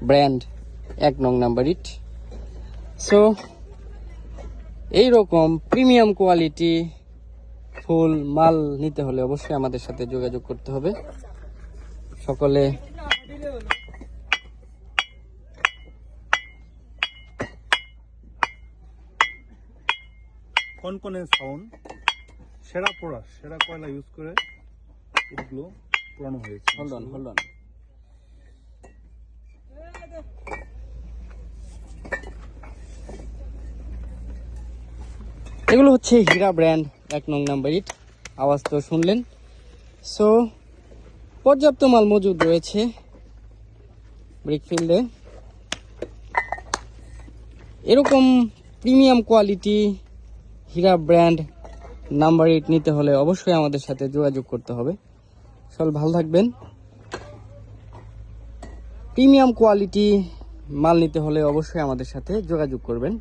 Brand 1 নং number ইট। So এইরকম premium quality full মাল নিতে হলে অবশ্যই আমাদের সাথে যোগাযোগ করতে হবে। সকলে কনকনে সাউন্ড, সেরা কয়লা ইউজ করে এগুলো পুরানো হয়েছে। হোল্ড অন এগুলো হচ্ছে হীরা ব্র্যান্ড 1 নং নাম্বার ইট। আওয়াজ তো শুনলেন। সো পর্যাপ্ত মাল মজুদ রয়েছে ব্রিকফিল্ডে। এরকম প্রিমিয়াম কোয়ালিটি হীরা ব্র্যান্ড নাম্বার 8 নিতে হলে অবশ্যই আমাদের সাথে যোগাযোগ করতে হবে। সবাই ভালো থাকবেন। প্রিমিয়াম কোয়ালিটি মাল নিতে হলে অবশ্যই আমাদের সাথে যোগাযোগ করবেন।